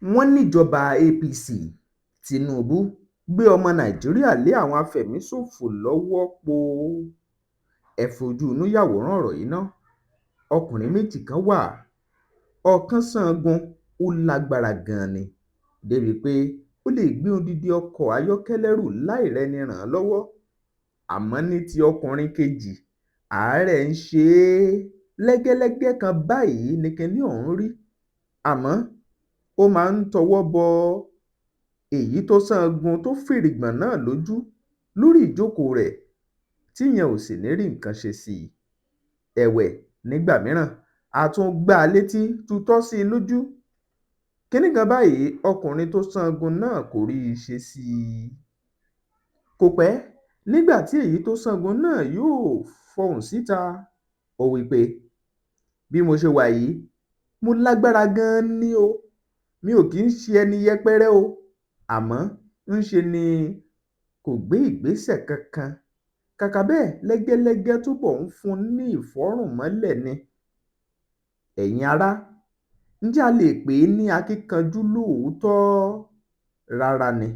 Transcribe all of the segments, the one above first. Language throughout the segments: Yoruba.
wọ́n níjọba APC Tinubu gbé ọmọ Nàìjíríà lé àwọn afẹ̀míṣòfò lọ́wọ́ po. Ẹ fojú inú yàwòrán ọ̀rọ̀ yìí ná. Ọkùnrin méjì kan wà, ọ̀kan sangun, ó lágbára gan-an ni débi pé ó lè gbé odidi ọkọ̀ ayọ́kẹ́lẹ́ rù láì rẹ́ni ràn án lọ́wọ́. Àmọ́ ní ti ọkùnrin kejì, àárẹ̀ ń ṣe é. Lẹ́gẹ́lẹ́gẹ́ kan báyìí ni kinní ọ̀hún rí, àmọ́ ó máa ń tọwọ́ bọ èyí tó sangun tó fìrìgbọ̀n náà lórí ìjókòó rẹ̀, tíyẹn ò sì ní rí nǹkan ṣe sí i. Ẹ̀wẹ̀ nígbà mìíràn a tún gbá a létí tutọ́ sí i lójú. Kinní kan báyìí ọkùnrin tó sangun náà kò rí i ṣe sí i. Kò pẹ́ nígbà tí èyí tó sangun náà yóò fọhùn síta, ó wí pé, bí mo ṣe wà yìí, mo lágbára gan-an ni o, mi ò kì í ṣe ẹni yẹpẹrẹ o. Àmọ́ ńṣe ni kò gbé ìgbésẹ̀ kankan. Kàkà bẹ́ẹ̀ lẹ́gẹ́lẹ́gẹ́ túbọ̀ ń fún ní ìfọ́rùnmọ́lẹ̀ ni. Ẹ̀yin ará, ǹjẹ́ a lè pè é ní akíkanjú lóòótọ́? Rárá ni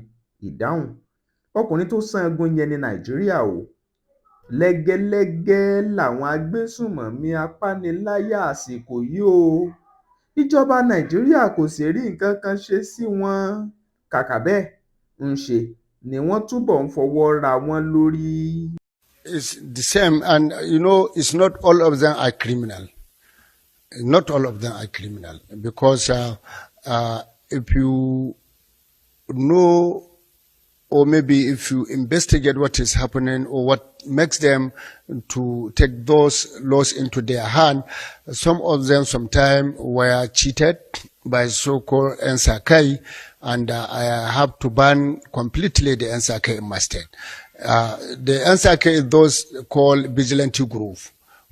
ìdáhùn. Ọkùnrin tó sangun yẹn ní Nàìjíríà o. Lẹ́gẹ́lẹ́gẹ́ làwọn agbésùnmọ̀mí apániláyà àsìkò yìí o. Ìjọba Nàìjíríà kò sì rí nǹkan kan ṣe sí wọn. Kàkà bẹ́ẹ̀ ńṣe ni wọ́n túbọ̀ ń fọwọ́ ra wọn lórí. It's the same, and it's not all of them are criminal. Not all of them are criminal, because if you know, or maybe if you investigate what is happening or what makes them to take those laws into their hand, some of them sometimes were cheated by so-called Ensakai, and I have to ban completely the Ensakai in my state. The Ensakai is those called vigilante group,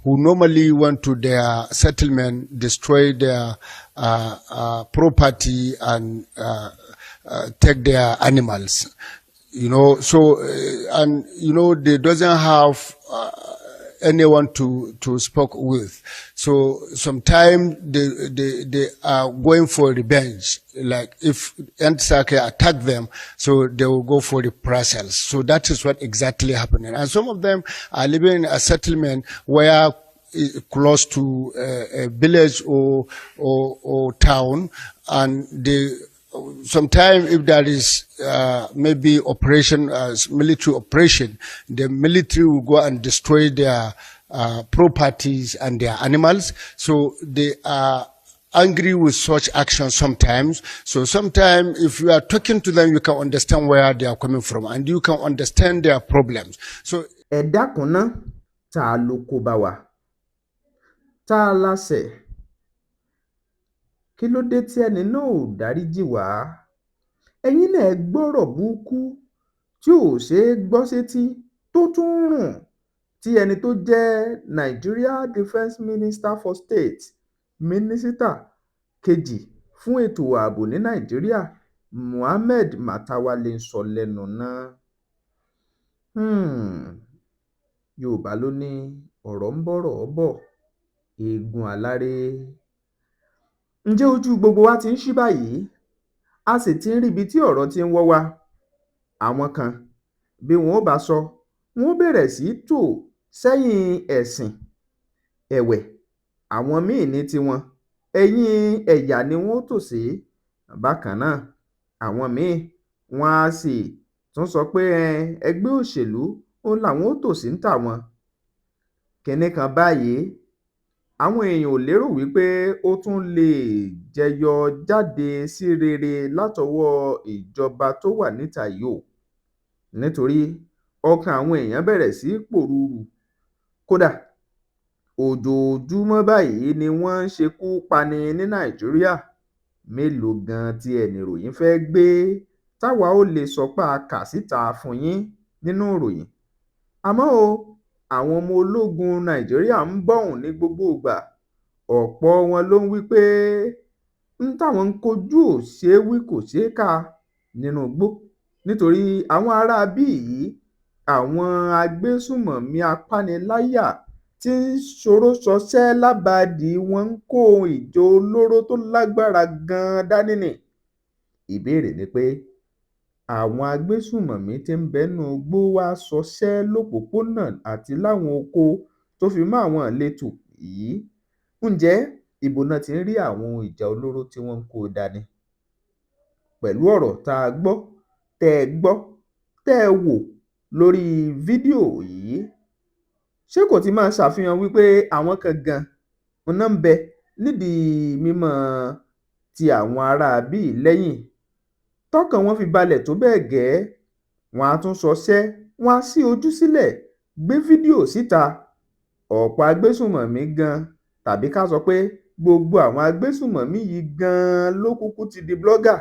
who normally went to their settlement, destroy their property and take their animals. They doesn't have anyone to speak with. So sometimes they are going for revenge. Like if Nsake attack them, so they will go for reprisals. So that is what exactly happening. And some of them are living in a settlement where close to a village or town, and they sometimes if there is maybe military operation, the military will go and destroy their properties and their animals. So they are angry with such actions sometimes. So sometimes if you are talking to them, you can understand where they are coming from and you can understand their problems. So ẹ dákun ná, tá a ló kó bá wa, tá a láṣẹ, kí ló dé tí ẹni náà ò dáríjì wá? Ẹ̀yin náà gbọ́rọ̀ burúkú tí ò ṣeé gbọ́ sétí tó tún rùn, tí ẹni tó jẹ́ Nigeria Defence Minister for State, mínísítà kejì fún ètò ààbò ní Nàìjíríà, Mohammed Matawalle ń sọ lẹ́nu náà. Yorùbá ló ní ọ̀rọ̀ ń bọ̀rọ̀ bọ̀, eegun aláré. Ǹjẹ́ ojú gbogbo wa ti ń ṣí báyìí? A sì ti ń rí ibi tí ọ̀rọ̀ ti ń wọ́ wá. Àwọn kan bí wọn ò bá sọ, wọn ó bẹ̀rẹ̀ sí í tò sẹ́yìn ẹ̀sìn. Ẹ̀wẹ̀ àwọn míì ní tiwọn, ẹ̀yìn ẹ̀yà ni wọn ó tò sí. Bákan náà àwọn míì wọn á sì tún sọ pé ẹgbẹ́ òṣèlú òun làwọn ó tò sí ń tàwọn. Kinní kan báyìí àwọn èèyàn ò lérò wípé ó tún lè jẹyọ jáde sí rere látọwọ́ ìjọba tó wà níta yìí o. Nítorí ọkàn àwọn èèyàn bẹ̀rẹ̀ sí í pòrúurú. Kódà ojoojúmọ́ báyìí ni wọ́n ń ṣekú pani ní Nàìjíríà. Mélòó gan tí ẹni ìròyìn fẹ́ gbé táwa ó lè sọ pé a kà síta fún yín nínú ìròyìn. Àmọ́ o, àwọn ọmọ ológun Nàìjíríà ń bọ̀hùn ní gbogbo ìgbà. Ọ̀pọ̀ wọn ló ń wí pé táwọn ń kojú ò ṣeé wí kò ṣeé kà nínú igbó. Nítorí àwọn ará bí yìí, àwọn agbésùnmọ̀mí apániláyà tí ń ṣoró ṣọṣẹ́ lábàdí wọn ń kó ìjà olóró tó lágbára gan-an dání ni. ìbéèrè ni pé àwọn agbésùmọ̀mí tí ń bẹ́nu igbó wá ṣọṣẹ́ lópòópónà àti láwọn oko tó fi mọ́ àwọn ìletò yìí, ǹjẹ́ ibo náà ti ń rí àwọn ohun ìjà olóró tí wọ́n ń kó dání? Pẹ̀lú ọ̀rọ̀ tá a gbọ́, tẹ́ ẹ wò lórí fídíò yìí, ṣé kò ti máa ṣàfihàn wípé àwọn kan gan ná ń bẹ nídìí mímọ́ ti àwọn aráabí lẹ́yìn tọ́kàn wọn fi balẹ̀ tó bẹ́ẹ̀ gẹ́ wọn á tún ṣọṣẹ́, wọn á ṣí ojú sílẹ̀ gbé fídíò síta. Ọ̀pọ̀ agbésùmọ̀mí gan, tàbí ká sọ pé gbogbo àwọn agbésùmọ̀mí yìí gan ló kúkú ti di blogger.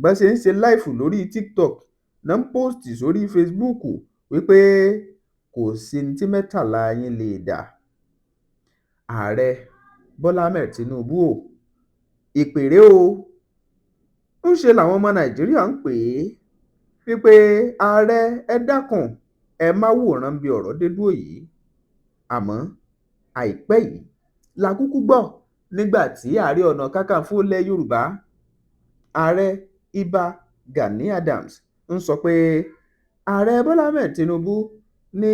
Bọ́n ṣe ń ṣe láìfù lórí TikTok ná ń póòstì sórí Facebook wípé kò sí ní tí mẹ́tàlá yín lè dà. Ààrẹ Bọ́lá Ahmed Tinubu o, ìpè rèé o. Ńṣe làwọn ọmọ Nàìjíríà ń pè é wípé ààrẹ ẹ dákun ẹ má wòran bí ọ̀rọ̀ dé dúró yìí. Àmọ́ àìpẹ́ yìí la kúkú gbọ́ nígbà tí Ààrẹ Ọ̀nà Kakanfò ilẹ̀ Yorùbá, Ààrẹ Ìbà Gani Adams ń sọ pé Ààrẹ Bọ́lá Ahmed Tinubu ní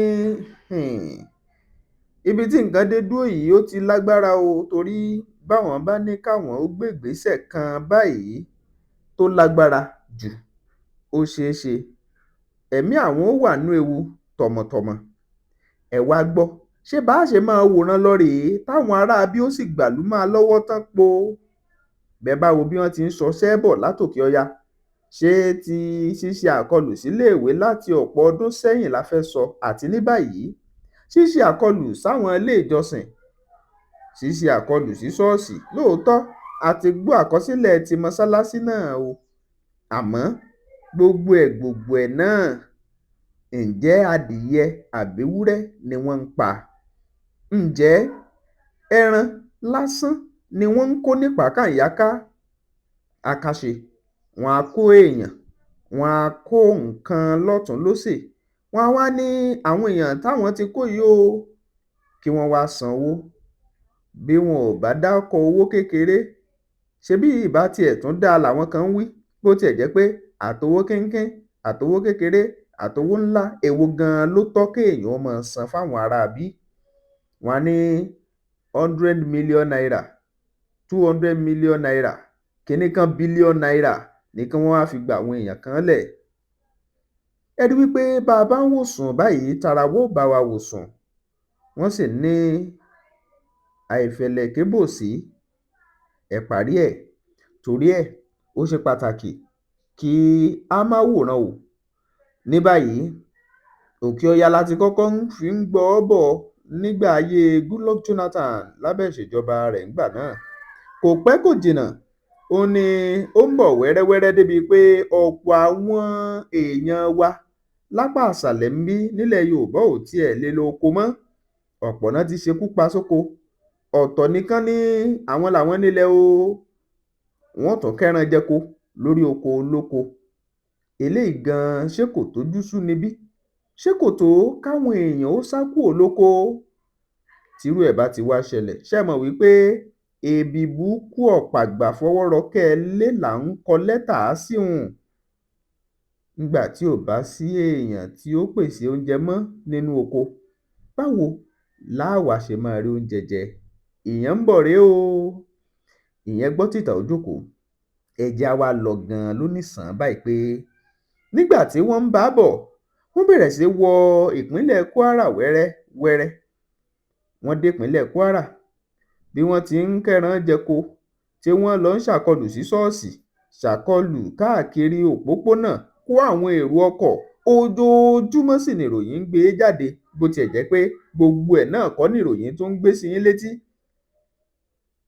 ibi tí nǹkan dé dúró yìí ó ti lágbára o, torí báwọn bá ní káwọn ó gbé ìgbésẹ̀ kan báyìí tó lágbára jù, ó ṣeé ṣe ẹ̀mí àwọn ó wà nínú ewu tọmọtọmọ. Ẹ wá gbọ́, ṣé bá a ṣe máa wòran lọ rèé táwọn aráabí ó sì gbàlú máa lọ́wọ́ tán po? Bẹ́ẹ̀ bá wo bí wọ́n ti ń ṣọṣẹ́ bọ̀ látòkè ọya, ṣé ti ṣíṣe àkọlù síléèwé láti ọ̀pọ̀ ọdún sẹ́yìn la fẹ́ sọ, àti ní báyìí ṣíṣe àkọlù sáwọn ilé ìjọsìn, ṣíṣe àkọlù sí ṣọ́ọ̀ṣì. Lóòótọ́ a ti gbọ́ àkọsílẹ̀ ti mọ́sálásí náà o, àmọ́ gbogbo ẹ̀ náà, ǹjẹ́ adìyẹ àbẹ́wúrẹ́ ni wọ́n ń pa? Ǹjẹ́ ẹran lásán ni wọ́n ń kó ní pàákànyáká? Àkàṣe wọn á kó èèyàn, wọn á kó nǹkan lọ́tùn lósì, wọn á wá ní àwọn èèyàn táwọn ti kó yìí o kí wọ́n wá sanwó. Bí wọn ò bá dákọ̀ owó kékeré, ṣebí ìbá tiẹ̀ tún dáa làwọn kan ń wí, bó tiẹ̀ jẹ́ pé àtowó kínkín, àtowó kékeré, àtowó ńlá, èwo gan ló tọ́ kéèyàn máa san fáwọn aráabí? Wọ́n á ní 100 million naira, 200 million naira, kíní kan bílíọ̀n náírà ní kí wọ́n wá fi gba àwọn èèyàn kan lẹ̀. Ẹ rí wípé bá a bá ń wòsàn báyìí tara wó bá wa wòsàn. Wọ́n sì ní àìfẹ̀lẹ̀ kébòsí ẹ̀ parí ẹ̀. Torí ẹ̀ ó ṣe pàtàkì kí a má wòran o. Ní báyìí òkè ọya la ti kọ́kọ́ fi ń gbọ́ bọ̀ nígbà ayé Goodluck Jonathan lábẹ́ ìṣèjọba rẹ̀ ńgbà náà. Kò pẹ́ kò jìnnà ó ní ó ń bọ̀ wẹ́rẹ́wẹ́rẹ́ débi pé ọ̀pọ̀ àwọn èèyàn wa lápá àṣàlẹ̀ ń bí nílẹ̀ Yorùbá ò tiẹ̀ lè lo oko mọ́. Ọ̀pọ̀ náà ti ṣekú pa sóko. Ọ̀tọ̀ nìkan ní àwọn làwọn nílẹ̀ o, wọ́n tún kẹ́ran jẹko lórí oko olóko. Eléyìí gan ṣé kò tójú sú ni bí? Ṣé kò tó káwọn èèyàn ó sá kúrò lóko? Tírú ẹ̀ bá ti wá ṣẹlẹ̀, ṣé ẹ mọ̀ wípé ebi burúkú ọ̀pàgbà fọwọ́rọ́kẹ́ lé là ń kọ lẹ́tà sí òun. Nígbà tí ò bá sí èèyàn tí ó pèsè oúnjẹ mọ́ nínú oko, báwo láwa ṣe máa rí oúnjẹ jẹ? Ìyẹn ń bọ̀ rèé o. Ìyẹn gbọ́ tìtà ó jókòó. Ẹja wa lọ gan lónìsàn báyìí pé nígbà tí wọ́n ń bá bọ̀, wọ́n bẹ̀rẹ̀ sí wọ ìpínlẹ̀ Kwara wẹ́rẹ́wẹ́rẹ́. Wọ́n dé ìpínlẹ̀ Kwara, bí wọ́n ti ń kẹ́ran jẹko tí wọ́n lọ ń ṣàkọlù sí ṣọ́ọ̀ṣì, ṣàkọlù káàkiri òpópónà, kó àwọn èrò ọkọ̀. Ojoojúmọ́ sì ni ìròyìn ń gbé jáde, bó tiẹ̀ jẹ́ pé gbogbo ẹ̀ náà kọ́ ni ìròyìn tó ń gbé sí yín létí.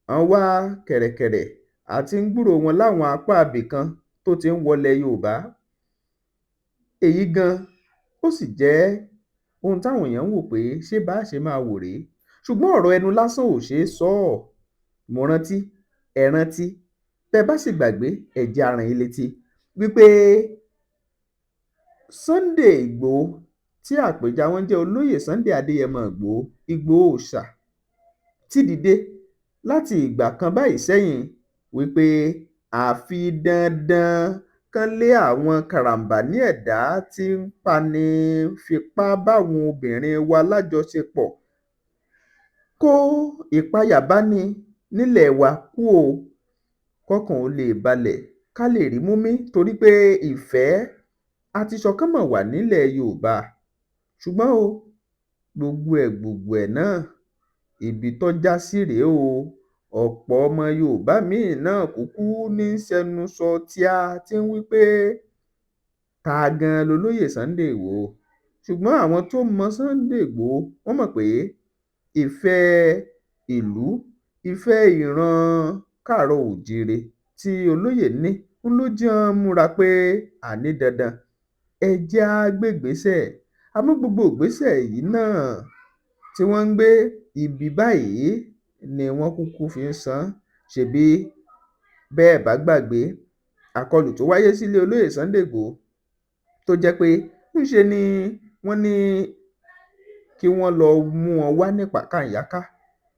Wọ́n wá kẹ̀rẹ̀kẹ̀rẹ̀ àti ń gbúrò wọn láwọn apá ibìkan tó ti ń wọlẹ̀ Yorùbá. Èyí gan ó sì jẹ́ ohun táwọn èèyàn ń wò pé ṣé bá ṣe máa wò rèé. Ṣùgbọ́n ọ̀rọ̀ ẹnu lásán ò ṣeé sọ ọ́. Mo rántí, ẹ rántí, bẹ́ bá sì gbàgbé ẹ jẹ́ á rán yín létí wípé Sunday Ìgbòho, tí àpèjá wọn jẹ́ olóyè Sunday Adéyẹmọ Ìgbòho Òòṣà, ti dìde láti ìgbà kan báyìí sẹ́yìn wípé àfi dandan kán lé àwọn karambání ẹ̀dá tí ń pani fipá báwọn obìnrin wa lájọṣepọ̀ kó ìpayà báni nílẹ̀ wa kúò, kọ́kàn ó lè balẹ̀ ká lè rí mú mí torí pé ìfẹ́ àti ìṣọ̀kan mà wà nílẹ̀ Yorùbá. Ṣùgbọ́n o, gbogbo ẹ̀ náà ibi tó já sí rèé o. Ọ̀pọ̀ ọmọ Yorùbá míì náà kúkú ní sẹnu sọ tíá tí ń wí pé ta gan lolóyè Sunday Igboho. Ṣùgbọ́n àwọn tó mọ Sunday Igboho wọ́n mọ̀ pé ìfẹ́ ìlú, ìfẹ́ ìran káàárọ̀-o-ò-jíire tí olóyè ní ló jẹ́ ọ́n múra pé àní dandan ẹ jẹ́ á gbégbésẹ̀. Àmọ́ gbogbo ìgbésẹ̀ yìí náà tí wọ́n ń gbé, ibi báyìí ni wọ́n kúkú fi ń san. Ṣèbí bẹ́ẹ̀ bá gbàgbé àkọlù tó wáyé sílé olóyè Sunday Igboho tó jẹ́ pé ńṣe ni wọ́n ní kí wọ́n lọ mú wọn wá ní pàkáǹyáká.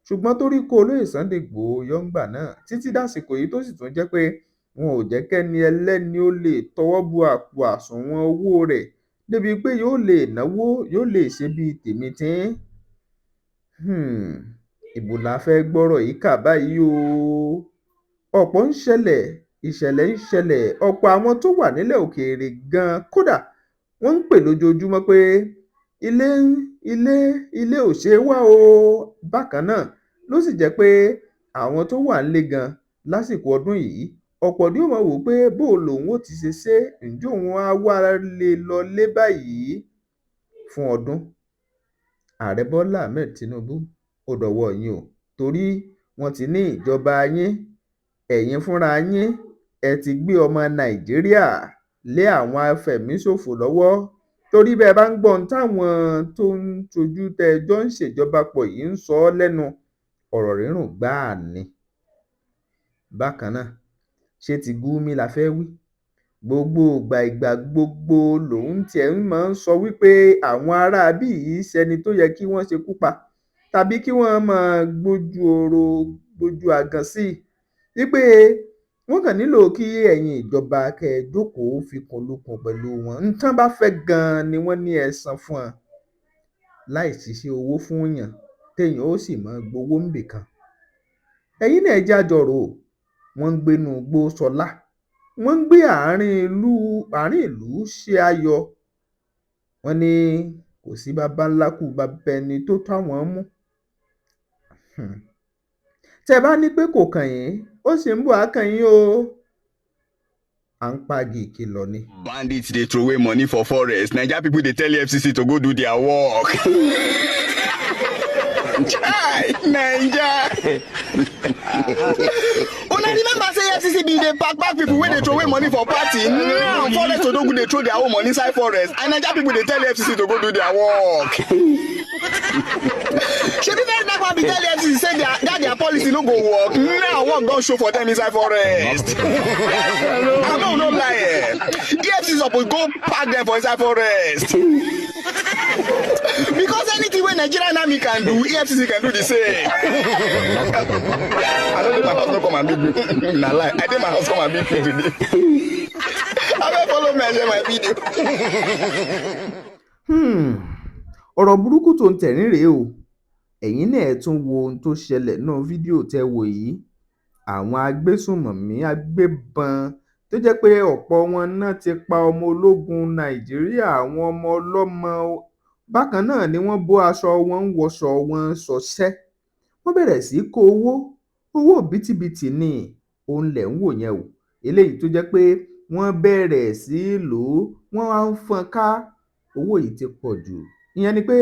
Ṣùgbọ́n torí kó olóyè Sunday Igboho yọ ńgbà náà títí dàsìkò yìí tó sì tún jẹ́ pé wọn ò jẹ́ kẹ́ni ẹlẹ́ni ó lè tọwọ́ bọ àpò àsùnwọ̀n owó rẹ̀ débi pé yóò lè náwó, yóò lè ṣe bíi tèmítín. Ibo la fẹ́ gbọ́rọ̀ yìí kà báyìí o. Ọ̀pọ̀ ń ṣẹlẹ̀, ìṣẹ̀lẹ̀ ń ṣẹlẹ̀. Ọ̀pọ̀ àwọn tó wà nílẹ̀ òkèèrè gan kódà wọ́n ń pè lójoojúmọ́ pé ilé ò ṣeé wá o. Bákan náà ló sì jẹ́ pé àwọn tó wà ńlé gan lásìkò ọdún yìí, ọ̀pọ̀ ni ó máa wò pé bó lòun ó ti ṣe, ǹjẹ́ òun á wá lè lọlé báyìí fún ọdún. Ààrẹ Bọ́lá Ahmed Tinubu, ó dọ̀wọ́ yín o, torí wọ́n ti ní ìjọba yín, ẹ̀yin fúnra yín ẹ ti gbé ọmọ Nàìjíríà lé àwọn afẹ̀míṣòfò lọ́wọ́. Torí bẹ́ẹ̀ bá ń gbọ́ ohun táwọn tó ń ṣojú tẹ́jọ́ ń ṣèjọba pọ̀ yìí ń sọ lẹ́nu, ọ̀rọ̀ rírùn gbáà ni. Bákan náà, ṣé ti Gumi la fẹ́ wí? Gbogbo ìgbà gbogbo lòun tiẹ̀ máa ń sọ wípé àwọn aráabí yìí ṣẹni tó yẹ kí wọ́n ṣekú pa tàbí kí wọ́n máa gbójú àgàn sí i, wípé wọ́n kàn nílò kí ẹ̀yin ìjọba kẹ́ ẹ jókòó fikùnlukùn pẹ̀lú wọn. Ntán bá fẹ́ gan-an ni wọ́n ní ẹ san fún wọn, láì ṣiṣẹ́ owó fún yàn téèyàn ó sì máa gbowó ńbìkan. Ẹ̀yin náà ẹ jẹ́ á jọ rò ó. Wọ́n ń gbénú igbó sọlá, wọ́n ń gbé àárín ìlú ṣe ayọ̀. Wọ́n ní kò sí baba ńlá kú baba ẹni tó tó àwọn mú. Tẹ́ bá ní pé kò kàn yín, ó sì ń bọ̀ á kàn yín o. À ń pagi ìkìlọ̀ ni. Bandits dey throway money for forest. Naija people dey tell EFCC to go do their work. Chai, Naija. Una remember say EFCC bin dey pack people wey dey throway money for party. Now forest odogu dey throw their own money inside forest, and Naija people dey tell EFCC to go do their work. Shebi very dark man be tell EFCC say that their policy no go work. Now work don show for them inside forest. I no lie. EFCC suppose go pack them for inside forest. Because anything wey Nigerian army can do, EFCC can do the same. I don't think my house no come and meet me. Nah lie, I think my house come and meet me today. I will follow me and share my video. Ọ̀rọ̀ burúkú tó ń tẹ̀rín rèé o. Ẹ̀yin náà ẹ tún wo ohun tó ṣẹlẹ̀ náà fídíò tẹ́ wò yìí. Àwọn agbésùnmọ̀mí agbébọn tó jẹ́ pé ọ̀pọ̀ wọn náà ti pa ọmọ ológun Nàìjíríà, àwọn ọmọ ọlọ́mọ. Bákan náà ni wọ́n bó aṣọ wọn, ń wọṣọ wọn ṣọṣẹ́. Wọ́n bẹ̀rẹ̀ sí kó owó bìtìbìtì ní òun lẹ̀ ń wò yẹn o. Eléyìí tó jẹ́ pé wọ́n bẹ̀rẹ̀ sí lò ó, wọ́n á ń fọ́n ká. Owó yìí ti pọ̀ jù. Ìyẹn ni pé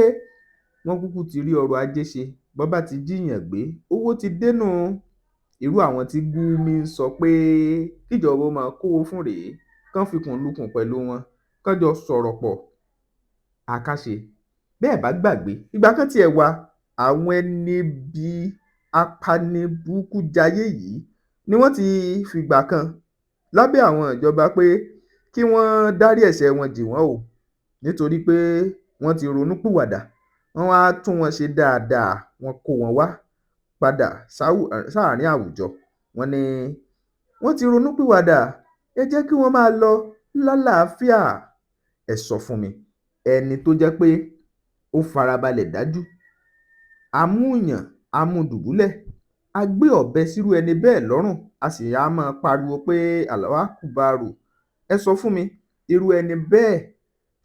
wọ́n kúkú ti rí ọrọ̀ ajé ṣe. Bọ́ bá ti jíyàn gbé, owó ti dénú. Irú àwọn tí Gumi ń sọ pé kíjọba ó máa kówó fún rèé, kán fikùnlukùn pẹ̀lú wọn, kán jọ sọ̀rọ̀ pọ̀. Àkàṣe bẹ́ẹ̀ bá gbàgbé, ìgbà kan tiẹ̀ wà, àwọn ẹni bí apaniburúkú jayé yìí ni wọ́n ti fìgbà kan lábẹ́ àwọn ìjọba pé kí wọ́n dárí ẹ̀ṣẹ̀ wọn jì wọ́n o, nítorí pé wọ́n ti ronúpìwàdà. Wọ́n wá tún wọn ṣe dáadáa, wọ́n kó wọn wá padà sáàárín àwùjọ. Wọ́n ní wọ́n ti ronúpìwàdà, ẹ jẹ́ kí wọ́n máa lọ lálàáfíà. Ẹ sọ fún mi, ẹni tó jẹ́ pé ó farabalẹ̀ dájú, amúyàn amúdùbúlẹ̀, a gbé ọ̀bẹ sírú ẹni bẹ́ẹ̀ lọ́rùn, a sì á máa pariwo pé Allahu Akbar. Ẹ sọ fún mi, irú ẹni bẹ́ẹ̀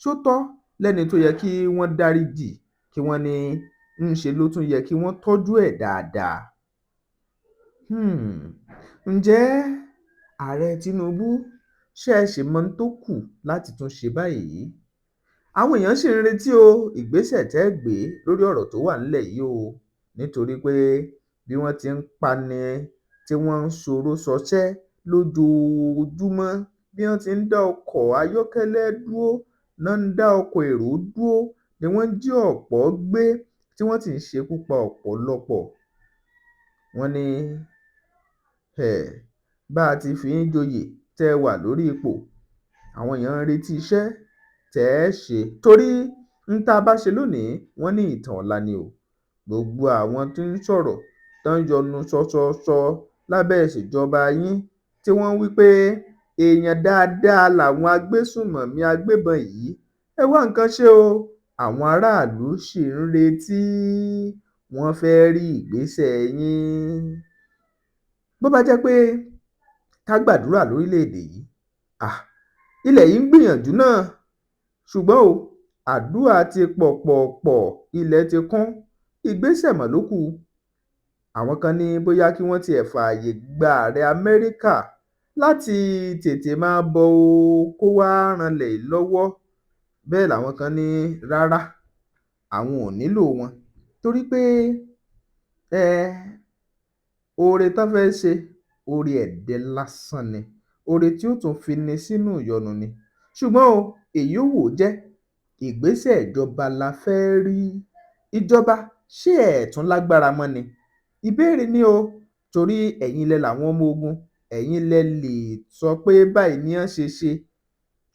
ṣó tọ́ lẹ́ni tó yẹ kí wọ́n dáríjì, kí wọ́n ní ń ṣe ló tún yẹ kí wọ́n tọ́jú ẹ̀ dáadáa. Ǹjẹ́ ààrẹ Tinubu ṣe é ṣe mọ tó kù láti tún ṣe báyìí? Àwọn èèyàn sì ń retí ìgbésẹ̀ tẹ́ gbé lórí ọ̀rọ̀ tó wà nílẹ̀ yìí nítorí pé bí wọ́n ti ń pani tí wọ́n ń ṣòro ṣọṣẹ́ lójoojúmọ́, bí wọ́n ti ń dá ọkọ̀ ayọ́kẹ́lẹ́ dúró, náà ń dá ọkọ̀ èrò dúró, ni wọ́n ń jí ọ̀pọ̀ gbé tí wọ́n sì ń ṣekú pa ọ̀pọ̀lọpọ̀. Wọ́n ní bá a ti fi ń joyè tẹ́ wà lórí ipò, àwọn èèyàn ń retí iṣẹ́ tẹ́ ẹ ṣe, torí ń tá a bá ṣe lónìí wọ́n ní ìtàn ọ̀la ni o. Gbogbo àwọn tó ń sọ̀rọ̀ tó ń yọnu ṣọṣọṣọ lábẹ́ ìṣèjọba yín tí wọ́n wí pé èèyàn dáadáa làwọn agbésùnmọ̀mí agbébọn yìí, ẹ wá nǹkan ṣe o. Àwọn aráàlú sì ń retí, wọ́n fẹ́ rí ìgbésẹ̀ yín. Bó bá jẹ́ pé ká gbàdúrà lórílẹ̀‐èdè yìí, ilẹ̀ yìí ń gbìyànjú náà, ṣùgbọ́n àdúrà ti pọ̀pọ̀pọ̀, ilẹ̀ ti kún, ìgbésẹ̀ mọ́ ló kù. Àwọn kan ní bóyá kí wọ́n tiẹ̀ fààyè gba ààrẹ Amẹ́ríkà láti tètè máa bọ̀ kó wá ranlẹ̀ lọ́wọ́. Bẹ́ẹ̀ làwọn kan ní rárá, àwọn ò nílò wọn, torí pé oore tán fẹ́ ṣe, oore ẹ̀dẹ̀ lásán ni, oore tí ó tún fi ni sínú ìyọnu ni. Ṣùgbọ́n èyí ò wò jẹ́, ìgbésẹ̀ ìjọba la fẹ́ rí. Ìjọba ṣé ẹ̀ tún lágbára mọ́ ni? Ìbéèrè ni torí ẹ̀yin lẹ làwọn ọmọ ogun, ẹ̀yin lẹ lè sọ pé báyìí ni wọ́n ṣe.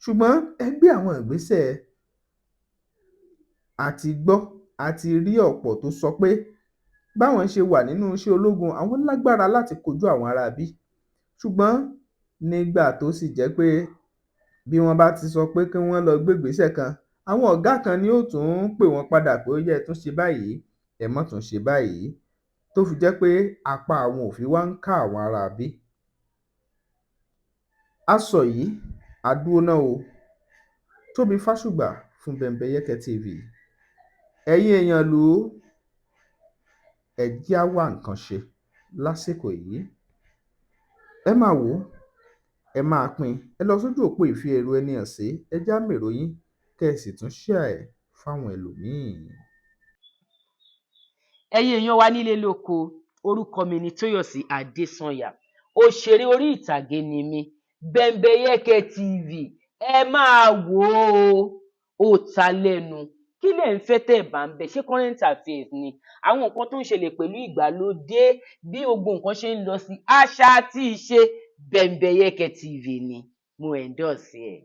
Ṣùgbọ́n ẹ gbé àwọn ìgbésẹ̀. Àti gbọ́, àti rí ọ̀pọ̀ tó sọ pé báwọn ṣe wà nínú iṣẹ́ ológun, àwọn lágbára láti kojú àwọn ará bí. Ṣùgbọ́n nígbà tó sì jẹ́ pé bí wọ́n bá ti sọ pé kí wọ́n lọ gbé ìgbésẹ̀ kan, àwọn ọ̀gá kan ni ó tún pè wọ́n padà pé ó yẹ ẹ tún ṣe báyìí, ẹ má tún ṣe báyìí, tó fi jẹ́ pé apá àwọn òfin wá ń ká àwọn ará bí. Aṣọ yìí àdúró náà Tóbi Fásùgbà fún Bembeyeke TV. Ẹ̀yin èèyàn lù ú, ẹ jẹ́ á wá nǹkan ṣe lásìkò yìí. Ẹ máa wò ó, ẹ máa pín, ẹ lọ sójú òpó ìfi èrò ẹni hàn sí, ẹ já mèrò yín, kẹ́ ẹ sì tún share ẹ̀ fáwọn ẹlòmíì. Ẹ̀yin èèyàn wa nílé lóko, orúkọ mi ni Tóyọ̀sí Adésànyà, òṣèré orí ìtàgé ni mí. Bembeyeke TV, ẹ máa wò ó ta lẹ́nu. Kí lẹ̀ ń fẹ́ tẹ́ ẹ̀ bá ń bẹ̀? Ṣé current affairs ni? Àwọn nǹkan tó ń ṣẹlẹ̀ pẹ̀lú ìgbàlódé, bí gbogbo nǹkan ṣe ń lọ sí, àṣà àti ìṣe, Bembeyeke TV ni mo endorse ẹ̀.